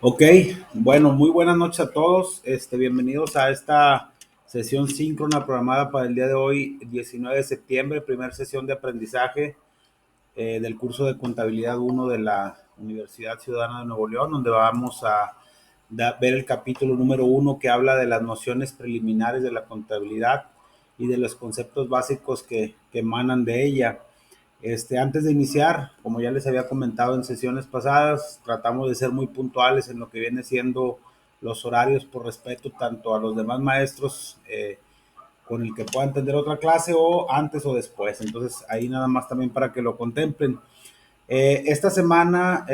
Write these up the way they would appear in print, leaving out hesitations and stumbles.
Ok, bueno, muy buenas noches a todos. Bienvenidos a esta sesión síncrona programada para el día de hoy, 19 de septiembre, primera sesión de aprendizaje del curso de Contabilidad 1 de la Universidad Ciudadana de Nuevo León, donde vamos a ver el capítulo número 1 que habla de las nociones preliminares de la contabilidad y de los conceptos básicos que emanan de ella. Antes de iniciar, como ya les había comentado en sesiones pasadas, tratamos de ser muy puntuales en lo que viene siendo los horarios por respeto tanto a los demás maestros con el que puedan tener otra clase o antes o después. Entonces ahí nada más también para que lo contemplen. Esta semana,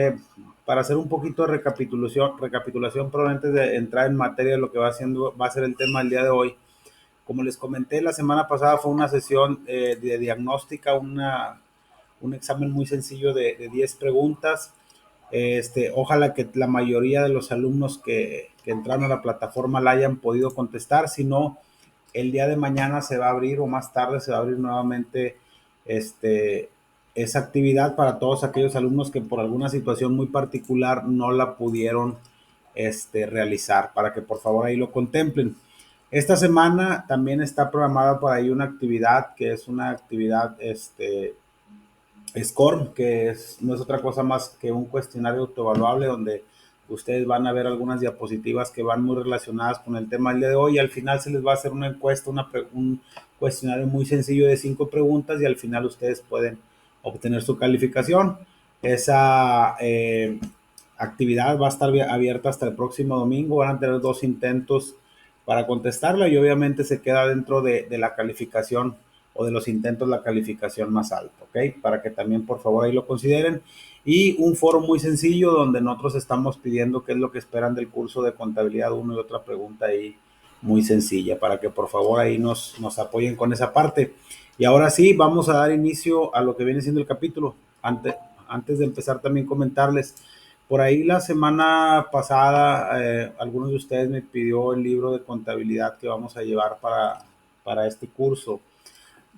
para hacer un poquito de recapitulación, pero antes de entrar en materia de lo que va a ser el tema del día de hoy, como les comenté, la semana pasada fue una sesión de diagnóstica, un examen muy sencillo de 10 preguntas. Ojalá que la mayoría de los alumnos que entraron a la plataforma la hayan podido contestar. Si no, el día de mañana se va a abrir o más tarde se va a abrir nuevamente este, esa actividad para todos aquellos alumnos que por alguna situación muy particular no la pudieron realizar, para que por favor ahí lo contemplen. Esta semana también está programada por ahí una actividad que es una actividad SCORM, no es otra cosa más que un cuestionario autoevaluable donde ustedes van a ver algunas diapositivas que van muy relacionadas con el tema del día de hoy y al final se les va a hacer una encuesta, un cuestionario muy sencillo de 5 preguntas y al final ustedes pueden obtener su calificación. Esa actividad va a estar abierta hasta el próximo domingo, van a tener 2 intentos para contestarla y obviamente se queda dentro de la calificación o de los intentos la calificación más alta, ¿ok? Para que también por favor ahí lo consideren. Y un foro muy sencillo donde nosotros estamos pidiendo qué es lo que esperan del curso de contabilidad uno y otra pregunta ahí muy sencilla, para que por favor ahí nos apoyen con esa parte. Y ahora sí, vamos a dar inicio a lo que viene siendo el capítulo. Antes de empezar también comentarles, por ahí la semana pasada algunos de ustedes me pidió el libro de contabilidad que vamos a llevar para este curso.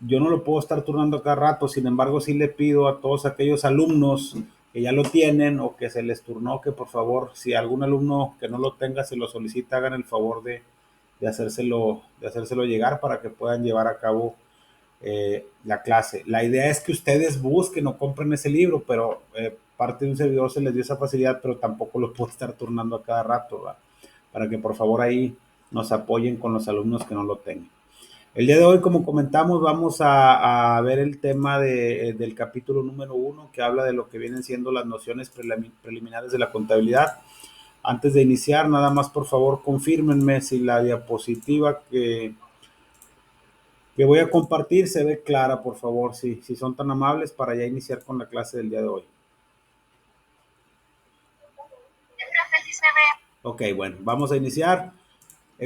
Yo no lo puedo estar turnando cada rato, sin embargo sí le pido a todos aquellos alumnos que ya lo tienen o que se les turnó que por favor, si algún alumno que no lo tenga se lo solicita, hagan el favor de hacérselo llegar para que puedan llevar a cabo la clase. La idea es que ustedes busquen o compren ese libro, pero parte de un servidor se les dio esa facilidad, pero tampoco lo puedo estar turnando a cada rato, ¿verdad? Para que por favor ahí nos apoyen con los alumnos que no lo tengan. El día de hoy, como comentamos, vamos a ver el tema del capítulo número 1 que habla de lo que vienen siendo las nociones preliminares de la contabilidad. Antes de iniciar, nada más por favor confírmenme si la diapositiva que voy a compartir se ve clara, por favor, si son tan amables para ya iniciar con la clase del día de hoy. Ok, bueno, vamos a iniciar.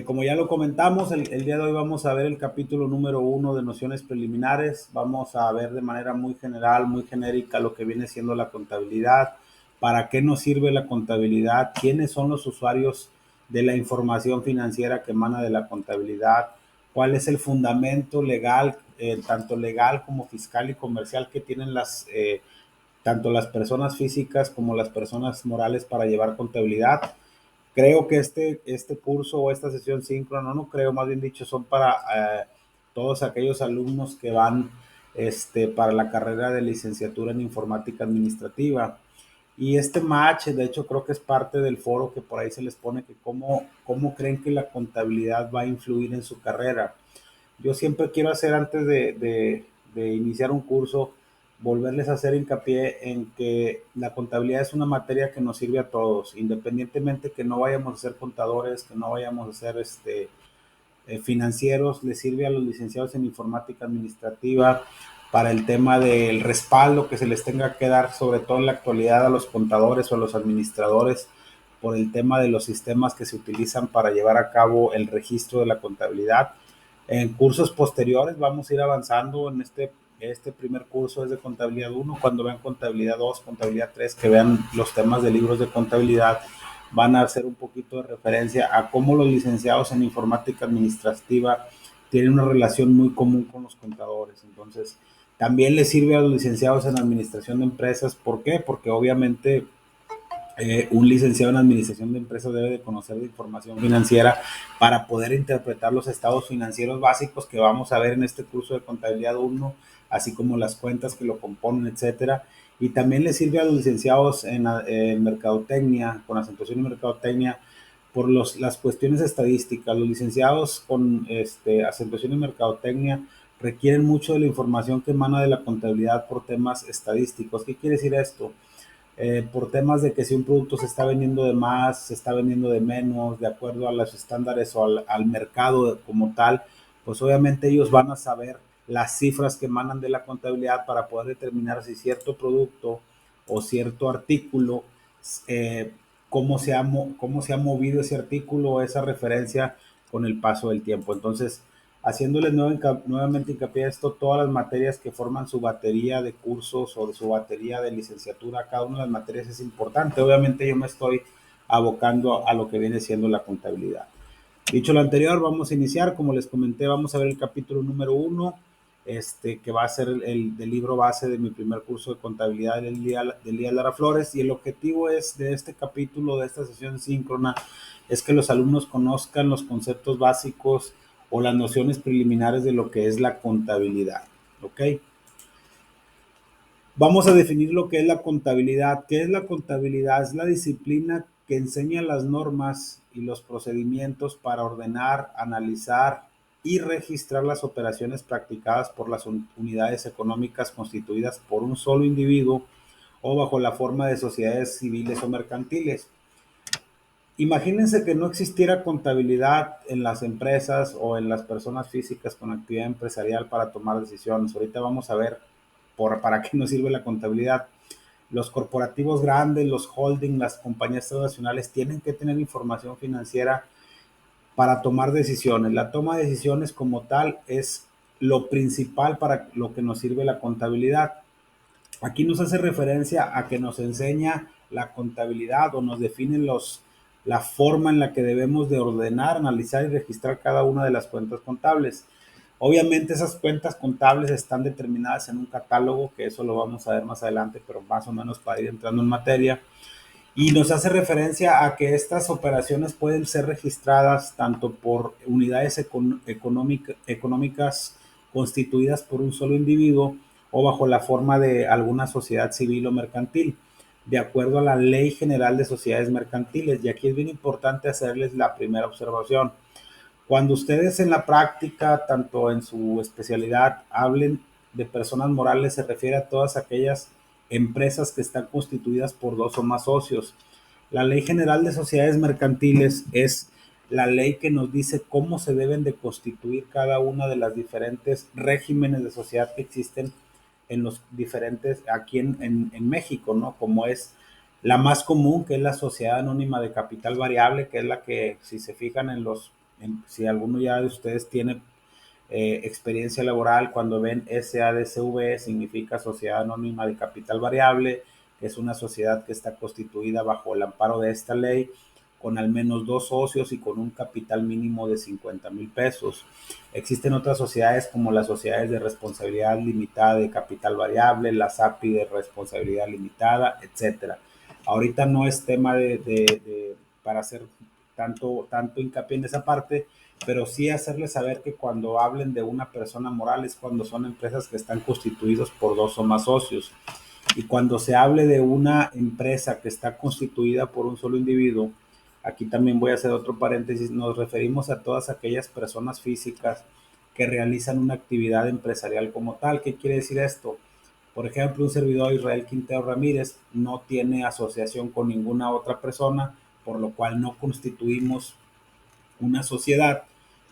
Como ya lo comentamos, el día de hoy vamos a ver el capítulo número 1 de nociones preliminares. Vamos a ver de manera muy general, muy genérica lo que viene siendo la contabilidad, para qué nos sirve la contabilidad, quiénes son los usuarios de la información financiera que emana de la contabilidad, cuál es el fundamento legal, tanto legal como fiscal y comercial que tienen tanto las personas físicas como las personas morales para llevar contabilidad. Creo que este curso o esta sesión síncrona, no creo, más bien dicho, son para todos aquellos alumnos que van para la carrera de licenciatura en informática administrativa. Y este match, de hecho, creo que es parte del foro que por ahí se les pone que cómo creen que la contabilidad va a influir en su carrera. Yo siempre quiero hacer antes de iniciar un curso, volverles a hacer hincapié en que la contabilidad es una materia que nos sirve a todos, independientemente que no vayamos a ser contadores, que no vayamos a ser financieros, les sirve a los licenciados en informática administrativa para el tema del respaldo que se les tenga que dar, sobre todo en la actualidad a los contadores o a los administradores, por el tema de los sistemas que se utilizan para llevar a cabo el registro de la contabilidad. En cursos posteriores vamos a ir avanzando en este primer curso es de contabilidad 1, cuando vean contabilidad 2, contabilidad 3, que vean los temas de libros de contabilidad, van a hacer un poquito de referencia a cómo los licenciados en informática administrativa tienen una relación muy común con los contadores. Entonces, también les sirve a los licenciados en administración de empresas. ¿Por qué? Porque obviamente Un licenciado en administración de empresas debe de conocer de información financiera para poder interpretar los estados financieros básicos que vamos a ver en este curso de contabilidad 1, así como las cuentas que lo componen, etcétera. Y también le sirve a los licenciados en mercadotecnia, con acentuación en mercadotecnia, por las cuestiones estadísticas. Los licenciados con acentuación en mercadotecnia requieren mucho de la información que emana de la contabilidad por temas estadísticos. ¿Qué quiere decir esto? Por temas de que si un producto se está vendiendo de más, se está vendiendo de menos, de acuerdo a los estándares o al mercado como tal, pues obviamente ellos van a saber las cifras que emanan de la contabilidad para poder determinar si cierto producto o cierto artículo, eh, cómo se ha movido ese artículo o esa referencia con el paso del tiempo. Entonces, haciéndoles nuevamente hincapié a esto, todas las materias que forman su batería de cursos o de su batería de licenciatura, cada una de las materias es importante. Obviamente yo me estoy abocando a lo que viene siendo la contabilidad. Dicho lo anterior, vamos a iniciar. Como les comenté, vamos a ver el capítulo número 1, que va a ser del libro base de mi primer curso de contabilidad del día Lara Flores. Y el objetivo es de este capítulo, de esta sesión síncrona, es que los alumnos conozcan los conceptos básicos o las nociones preliminares de lo que es la contabilidad. ¿Ok? Vamos a definir lo que es la contabilidad. ¿Qué es la contabilidad? Es la disciplina que enseña las normas y los procedimientos para ordenar, analizar y registrar las operaciones practicadas por las unidades económicas constituidas por un solo individuo o bajo la forma de sociedades civiles o mercantiles. Imagínense que no existiera contabilidad en las empresas o en las personas físicas con actividad empresarial para tomar decisiones. Ahorita vamos a ver para qué nos sirve la contabilidad. Los corporativos grandes, los holding, las compañías transnacionales tienen que tener información financiera para tomar decisiones. La toma de decisiones como tal es lo principal para lo que nos sirve la contabilidad. Aquí nos hace referencia a que nos enseña la contabilidad o nos define la forma en la que debemos de ordenar, analizar y registrar cada una de las cuentas contables. Obviamente esas cuentas contables están determinadas en un catálogo, que eso lo vamos a ver más adelante, pero más o menos para ir entrando en materia. Y nos hace referencia a que estas operaciones pueden ser registradas tanto por unidades económicas constituidas por un solo individuo o bajo la forma de alguna sociedad civil o mercantil, de acuerdo a la Ley General de Sociedades Mercantiles. Y aquí es bien importante hacerles la primera observación. Cuando ustedes en la práctica, tanto en su especialidad, hablen de personas morales, se refiere a todas aquellas empresas que están constituidas por dos o más socios. La Ley General de Sociedades Mercantiles es la ley que nos dice cómo se deben de constituir cada una de las diferentes regímenes de sociedad que existen en los diferentes, aquí en México, ¿no? Como es la más común, que es la sociedad anónima de capital variable, que es la que, si se fijan si alguno ya de ustedes tiene experiencia laboral, cuando ven SADCV, significa Sociedad Anónima de Capital Variable, que es una sociedad que está constituida bajo el amparo de esta ley, con al menos dos socios y con un capital mínimo de 50,000 pesos. Existen otras sociedades como las sociedades de responsabilidad limitada de capital variable, las API de responsabilidad limitada, etcétera. Ahorita no es tema para hacer tanto hincapié en esa parte, pero sí hacerles saber que cuando hablen de una persona moral es cuando son empresas que están constituidos por dos o más socios. Y cuando se hable de una empresa que está constituida por un solo individuo, aquí también voy a hacer otro paréntesis, nos referimos a todas aquellas personas físicas que realizan una actividad empresarial como tal. ¿Qué quiere decir esto? Por ejemplo, un servidor Israel Quintero Ramírez no tiene asociación con ninguna otra persona, por lo cual no constituimos una sociedad,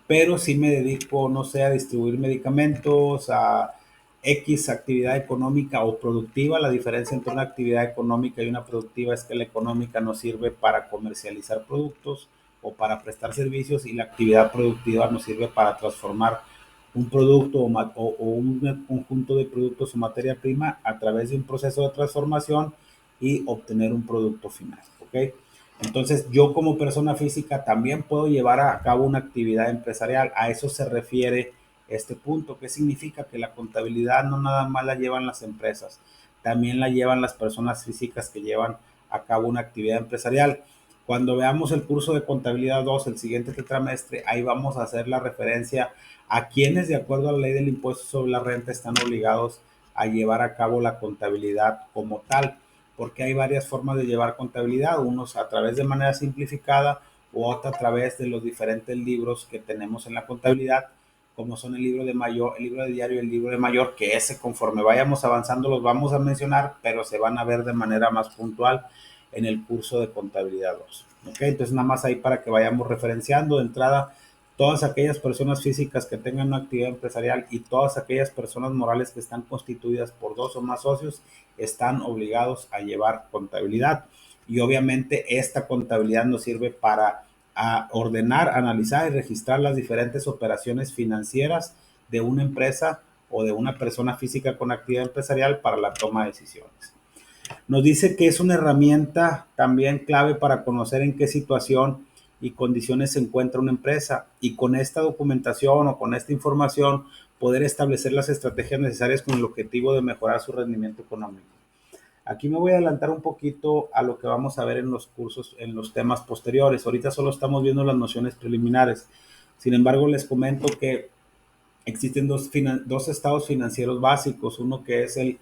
pero sí me dedico, no sé, a distribuir medicamentos, a X actividad económica o productiva. La diferencia entre una actividad económica y una productiva es que la económica nos sirve para comercializar productos o para prestar servicios, y la actividad productiva nos sirve para transformar un producto o un conjunto de productos o materia prima a través de un proceso de transformación y obtener un producto final. ¿Ok? Entonces, yo como persona física también puedo llevar a cabo una actividad empresarial. A eso se refiere este punto. ¿Qué significa? Que la contabilidad no nada más la llevan las empresas, también la llevan las personas físicas que llevan a cabo una actividad empresarial. Cuando veamos el curso de contabilidad 2, el siguiente trimestre, ahí vamos a hacer la referencia a quienes, de acuerdo a la ley del impuesto sobre la renta, están obligados a llevar a cabo la contabilidad como tal, porque hay varias formas de llevar contabilidad, unos a través de manera simplificada o otra a través de los diferentes libros que tenemos en la contabilidad, como son el libro de mayor, el libro de diario y el libro de mayor, que ese conforme vayamos avanzando los vamos a mencionar, pero se van a ver de manera más puntual en el curso de contabilidad 2. ¿Ok? Entonces nada más ahí para que vayamos referenciando de entrada todas aquellas personas físicas que tengan una actividad empresarial y todas aquellas personas morales que están constituidas por dos o más socios están obligados a llevar contabilidad. Y obviamente esta contabilidad nos sirve para ordenar, analizar y registrar las diferentes operaciones financieras de una empresa o de una persona física con actividad empresarial para la toma de decisiones. Nos dice que es una herramienta también clave para conocer en qué situación y condiciones se encuentra una empresa y con esta documentación o con esta información poder establecer las estrategias necesarias con el objetivo de mejorar su rendimiento económico. Aquí me voy a adelantar un poquito a lo que vamos a ver en los cursos, en los temas posteriores. Ahorita solo estamos viendo las nociones preliminares. Sin embargo, les comento que existen dos estados financieros básicos. Uno que es el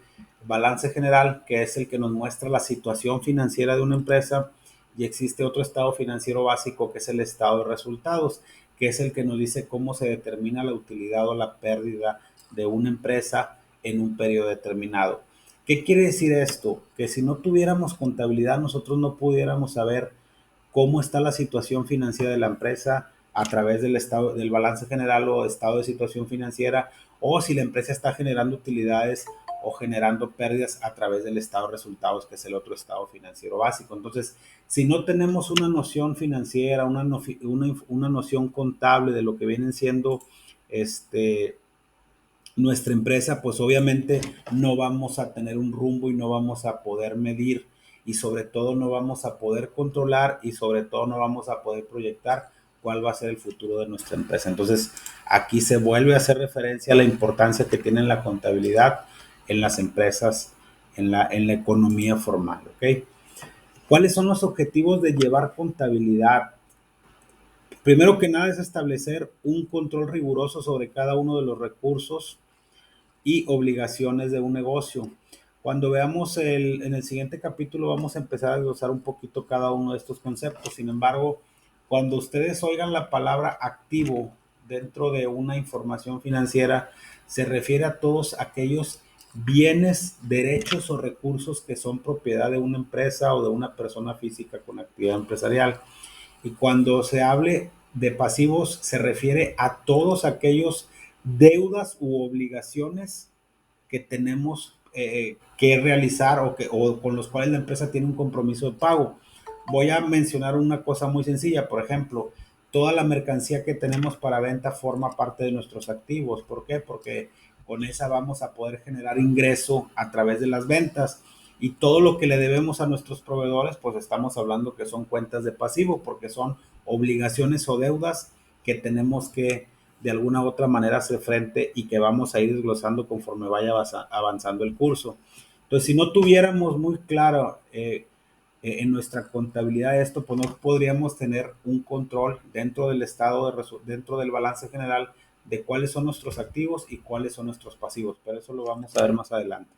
balance general, que es el que nos muestra la situación financiera de una empresa. Y existe otro estado financiero básico, que es el estado de resultados, que es el que nos dice cómo se determina la utilidad o la pérdida de una empresa en un periodo determinado. ¿Qué quiere decir esto? Que si no tuviéramos contabilidad, nosotros no pudiéramos saber cómo está la situación financiera de la empresa a través del estado del balance general o estado de situación financiera, o si la empresa está generando utilidades o generando pérdidas a través del estado de resultados, que es el otro estado financiero básico. Entonces, si no tenemos una noción financiera, una noción contable de lo que vienen siendo nuestra empresa, pues obviamente no vamos a tener un rumbo y no vamos a poder medir y sobre todo no vamos a poder controlar y sobre todo no vamos a poder proyectar cuál va a ser el futuro de nuestra empresa. Entonces, aquí se vuelve a hacer referencia a la importancia que tiene la contabilidad en las empresas, en la economía formal, ¿ok? ¿Cuáles son los objetivos de llevar contabilidad? Primero que nada es establecer un control riguroso sobre cada uno de los recursos y obligaciones de un negocio. Cuando veamos en el siguiente capítulo vamos a empezar a desglosar un poquito cada uno de estos conceptos. Sin embargo, cuando ustedes oigan la palabra activo dentro de una información financiera, se refiere a todos aquellos bienes, derechos o recursos que son propiedad de una empresa o de una persona física con actividad empresarial. Y cuando se hable de pasivos, se refiere a todos aquellos deudas u obligaciones que tenemos que realizar o con los cuales la empresa tiene un compromiso de pago. Voy a mencionar una cosa muy sencilla. Por ejemplo, toda la mercancía que tenemos para venta forma parte de nuestros activos. ¿Por qué? Porque con esa vamos a poder generar ingreso a través de las ventas. Y todo lo que le debemos a nuestros proveedores, pues estamos hablando que son cuentas de pasivo, porque son obligaciones o deudas que tenemos que de alguna u otra manera hacer frente y que vamos a ir desglosando conforme vaya avanzando el curso. Entonces, si no tuviéramos muy claro en nuestra contabilidad esto, pues no podríamos tener un control dentro del dentro del balance general de cuáles son nuestros activos y cuáles son nuestros pasivos, pero eso lo vamos a ver más adelante.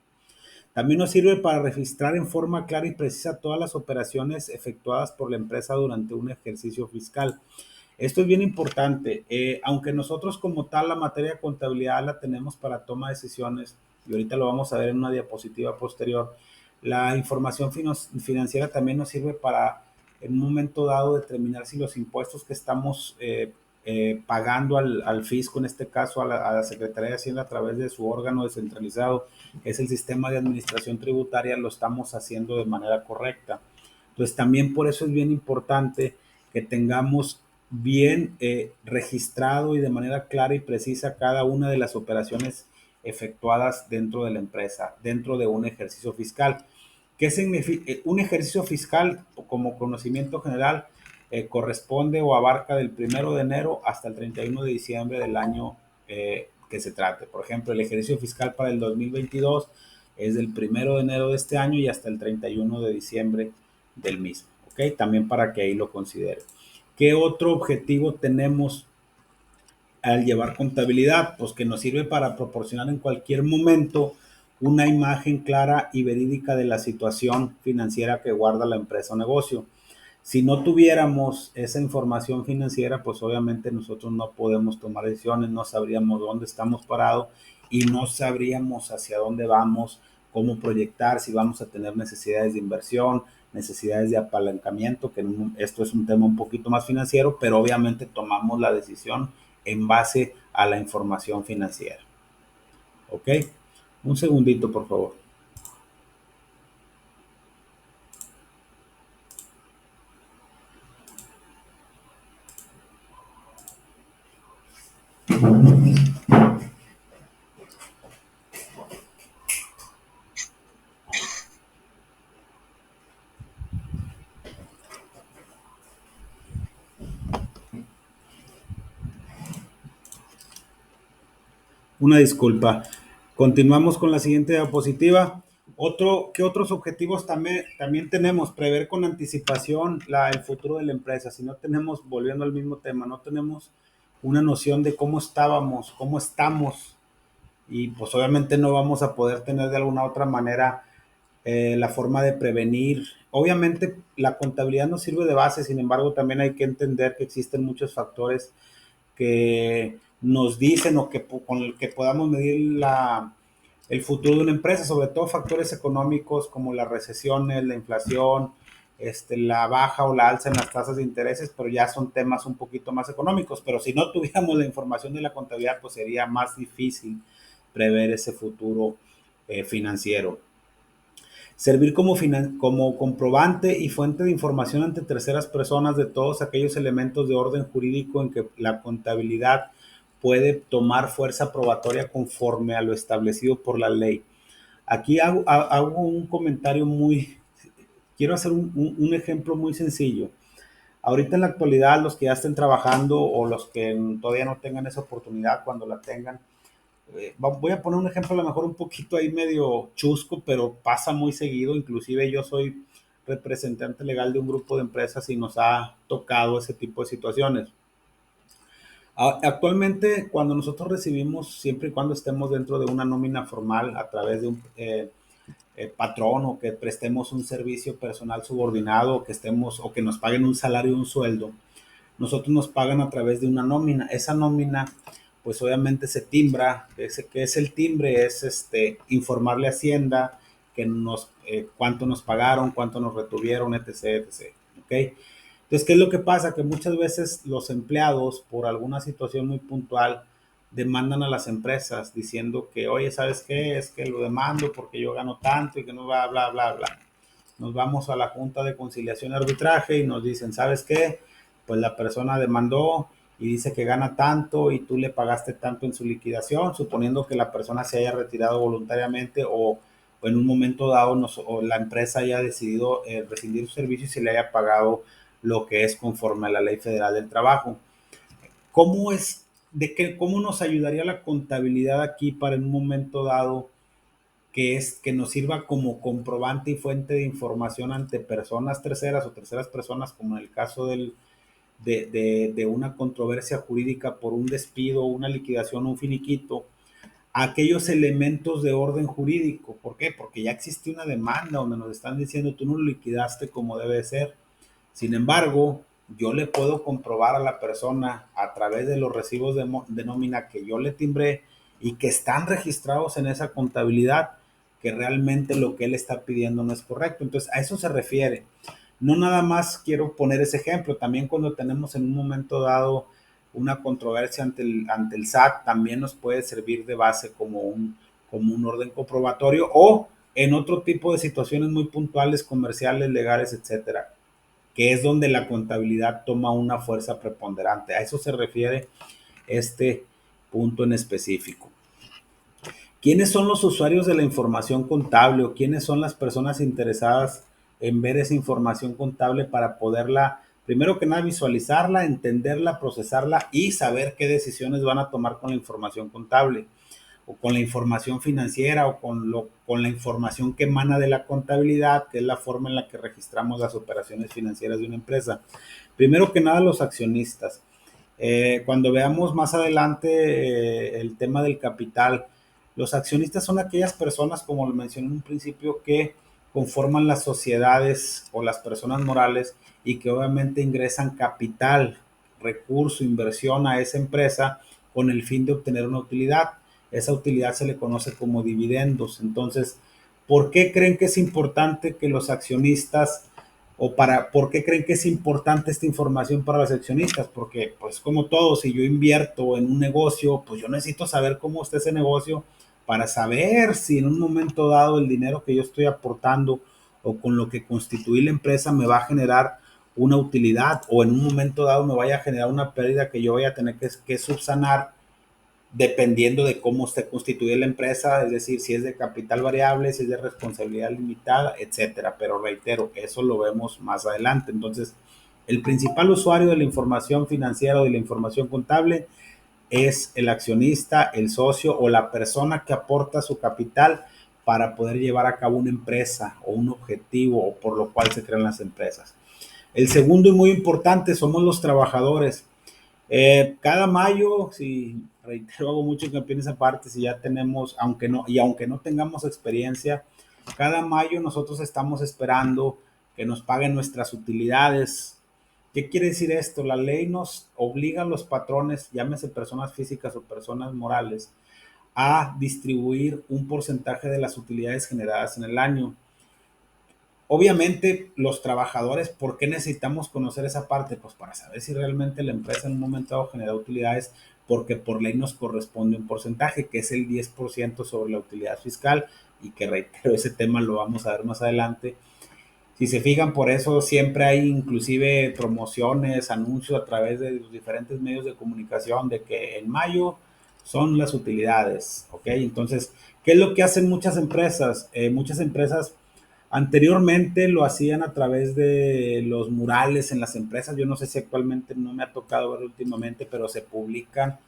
También nos sirve para registrar en forma clara y precisa todas las operaciones efectuadas por la empresa durante un ejercicio fiscal. Esto es bien importante. Aunque nosotros como tal la materia de contabilidad la tenemos para toma de decisiones, y ahorita lo vamos a ver en una diapositiva posterior, la información financiera también nos sirve para en un momento dado determinar si los impuestos que estamos pagando al fisco, en este caso a la Secretaría de Hacienda a través de su órgano descentralizado, que es el sistema de administración tributaria, lo estamos haciendo de manera correcta. Entonces también por eso es bien importante que tengamos bien registrado y de manera clara y precisa cada una de las operaciones efectuadas dentro de la empresa, dentro de un ejercicio fiscal. ¿Qué significa? Un ejercicio fiscal, como conocimiento general, corresponde o abarca del 1 de enero hasta el 31 de diciembre del año que se trate. Por ejemplo, el ejercicio fiscal para el 2022 es del 1 de enero de este año y hasta el 31 de diciembre del mismo, ¿ok? También para que ahí lo considere. ¿Qué otro objetivo tenemos al llevar contabilidad? Pues que nos sirve para proporcionar en cualquier momento una imagen clara y verídica de la situación financiera que guarda la empresa o negocio. Si no tuviéramos esa información financiera, pues obviamente nosotros no podemos tomar decisiones, no sabríamos dónde estamos parados y no sabríamos hacia dónde vamos, cómo proyectar, si vamos a tener necesidades de inversión, necesidades de apalancamiento, que esto es un tema un poquito más financiero, pero obviamente tomamos la decisión en base a la información financiera. ¿Ok? Un segundito, por favor. Una disculpa. Continuamos con la siguiente diapositiva. ¿Qué otros objetivos también tenemos? Prever con anticipación el futuro de la empresa. Si no tenemos, volviendo al mismo tema, no tenemos una noción de cómo estábamos, cómo estamos, y pues obviamente no vamos a poder tener de alguna otra manera la forma de prevenir. Obviamente la contabilidad nos sirve de base, sin embargo también hay que entender que existen muchos factores que nos dicen o que con el que podamos medir el futuro de una empresa, sobre todo factores económicos como las recesiones, la inflación, la baja o la alza en las tasas de intereses, pero ya son temas un poquito más económicos. Pero si no tuviéramos la información de la contabilidad, pues sería más difícil prever ese futuro financiero. Servir como comprobante y fuente de información ante terceras personas de todos aquellos elementos de orden jurídico en que la contabilidad puede tomar fuerza probatoria conforme a lo establecido por la ley. Aquí hago un comentario quiero hacer un ejemplo muy sencillo. Ahorita en la actualidad, los que ya estén trabajando o los que todavía no tengan esa oportunidad, cuando la tengan, voy a poner un ejemplo a lo mejor un poquito ahí medio chusco, pero pasa muy seguido. Inclusive yo soy representante legal de un grupo de empresas y nos ha tocado ese tipo de situaciones. Actualmente, cuando nosotros recibimos, siempre y cuando estemos dentro de una nómina formal a través de un patrón, o que prestemos un servicio personal subordinado, o que estemos o que nos paguen un salario, un sueldo, nosotros nos pagan a través de una nómina. Esa nómina, pues obviamente se timbra. ¿Qué es el timbre? Es informarle a Hacienda cuánto nos pagaron, cuánto nos retuvieron, etc, etc. ¿Ok? Entonces, ¿qué es lo que pasa? Que muchas veces los empleados, por alguna situación muy puntual, demandan a las empresas diciendo que, oye, ¿sabes qué? Es que lo demando porque yo gano tanto y que no va, bla, bla, bla. Nos vamos a la Junta de Conciliación y Arbitraje y nos dicen, ¿sabes qué? Pues la persona demandó y dice que gana tanto y tú le pagaste tanto en su liquidación, suponiendo que la persona se haya retirado voluntariamente, o en un momento dado o la empresa haya decidido rescindir su servicio y se le haya pagado lo que es conforme a la Ley Federal del Trabajo. ¿Cómo nos ayudaría la contabilidad aquí para en un momento dado que nos sirva como comprobante y fuente de información ante personas terceras o terceras personas, como en el caso de una controversia jurídica por un despido, una liquidación, un finiquito, aquellos elementos de orden jurídico? ¿Por qué? Porque ya existe una demanda donde nos están diciendo tú no lo liquidaste como debe ser. Sin embargo, yo le puedo comprobar a la persona a través de los recibos de nómina que yo le timbré y que están registrados en esa contabilidad, que realmente lo que él está pidiendo no es correcto. Entonces, a eso se refiere. No nada más quiero poner ese ejemplo, también cuando tenemos en un momento dado una controversia ante el SAT, también nos puede servir de base como un orden comprobatorio, o en otro tipo de situaciones muy puntuales, comerciales, legales, etcétera, que es donde la contabilidad toma una fuerza preponderante. A eso se refiere este punto en específico. ¿Quiénes son los usuarios de la información contable, o quiénes son las personas interesadas en ver esa información contable para poderla, primero que nada, visualizarla, entenderla, procesarla y saber qué decisiones van a tomar con la información contable? o con la información financiera o con la información que emana de la contabilidad, que es la forma en la que registramos las operaciones financieras de una empresa. Primero que nada, los accionistas. Cuando veamos más adelante el tema del capital, los accionistas son aquellas personas, como lo mencioné en un principio, que conforman las sociedades o las personas morales y que obviamente ingresan capital, recurso, inversión a esa empresa con el fin de obtener una utilidad. Esa utilidad se le conoce como dividendos. Entonces, ¿por qué creen que es importante que los accionistas por qué creen que es importante esta información para los accionistas? Porque, pues, como todo, si yo invierto en un negocio, pues yo necesito saber cómo está ese negocio para saber si en un momento dado el dinero que yo estoy aportando o con lo que constituí la empresa me va a generar una utilidad o en un momento dado me vaya a generar una pérdida que yo vaya a tener que subsanar dependiendo de cómo se constituye la empresa, es decir, si es de capital variable, si es de responsabilidad limitada, etcétera. Pero reitero, eso lo vemos más adelante. Entonces, el principal usuario de la información financiera o de la información contable es el accionista, el socio o la persona que aporta su capital para poder llevar a cabo una empresa o un objetivo o por lo cual se crean las empresas. El segundo y muy importante somos los trabajadores. Cada mayo, si reitero, hago mucho hincapié en esa parte, si ya tenemos, aunque no tengamos experiencia, cada mayo nosotros estamos esperando que nos paguen nuestras utilidades. ¿Qué quiere decir esto? La ley nos obliga a los patrones, llámese personas físicas o personas morales, a distribuir un porcentaje de las utilidades generadas en el año. Obviamente, los trabajadores, ¿por qué necesitamos conocer esa parte? Pues para saber si realmente la empresa en un momento dado genera utilidades, porque por ley nos corresponde un porcentaje, que es el 10% sobre la utilidad fiscal, y que reitero, ese tema lo vamos a ver más adelante. Si se fijan, por eso siempre hay inclusive promociones, anuncios a través de los diferentes medios de comunicación de que en mayo son las utilidades, ¿ok? Entonces, ¿qué es lo que hacen muchas empresas? Muchas empresas anteriormente lo hacían a través de los murales en las empresas. Yo no sé si actualmente, no me ha tocado ver últimamente, pero se publican.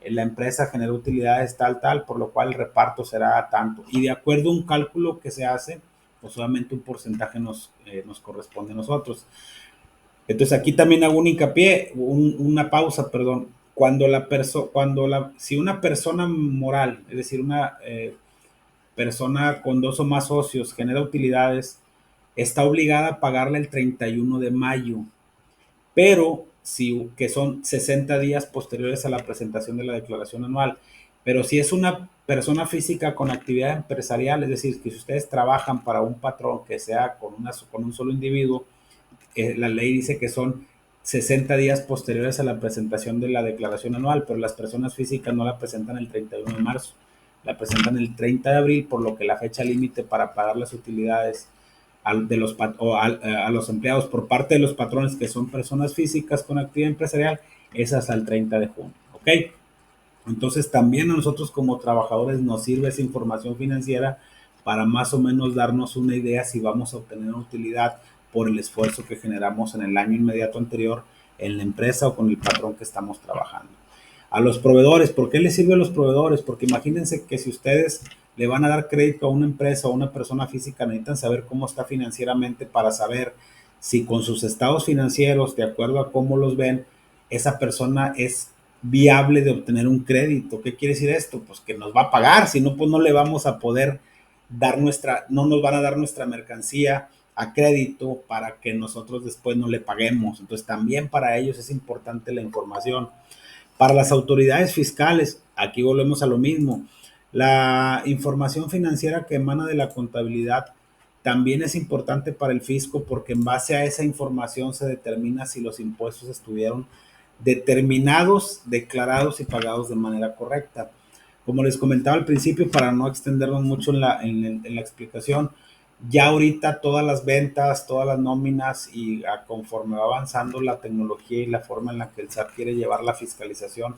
La empresa genera utilidades tal, por lo cual el reparto será tanto. Y de acuerdo a un cálculo que se hace, pues solamente un porcentaje nos corresponde a nosotros. Entonces aquí también hago un hincapié, una pausa, perdón. Si una persona moral, es decir, una persona con dos o más socios genera utilidades, está obligada a pagarle el 31 de mayo, pero si, que son 60 días posteriores a la presentación de la declaración anual. Pero si es una persona física con actividad empresarial, es decir, que si ustedes trabajan para un patrón que sea con un solo individuo, la ley dice que son 60 días posteriores a la presentación de la declaración anual, pero las personas físicas no la presentan el 31 de marzo, la presentan el 30 de abril, por lo que la fecha límite para pagar las utilidades a los empleados por parte de los patrones que son personas físicas con actividad empresarial es hasta el 30 de junio. ¿Ok? Entonces también a nosotros como trabajadores nos sirve esa información financiera para más o menos darnos una idea si vamos a obtener una utilidad por el esfuerzo que generamos en el año inmediato anterior en la empresa o con el patrón que estamos trabajando. A los proveedores, ¿por qué les sirve a los proveedores? Porque imagínense que si ustedes le van a dar crédito a una empresa o a una persona física, necesitan saber cómo está financieramente para saber si con sus estados financieros, de acuerdo a cómo los ven, esa persona es viable de obtener un crédito. ¿Qué quiere decir esto? Pues que nos va a pagar, si no, pues no le vamos a poder no nos van a dar nuestra mercancía a crédito para que nosotros después no le paguemos. Entonces también para ellos es importante la información. Para las autoridades fiscales, aquí volvemos a lo mismo. La información financiera que emana de la contabilidad también es importante para el fisco porque en base a esa información se determina si los impuestos estuvieron determinados, declarados y pagados de manera correcta. Como les comentaba al principio, para no extendernos mucho en la explicación, ya ahorita todas las ventas, todas las nóminas y conforme va avanzando la tecnología y la forma en la que el SAT quiere llevar la fiscalización,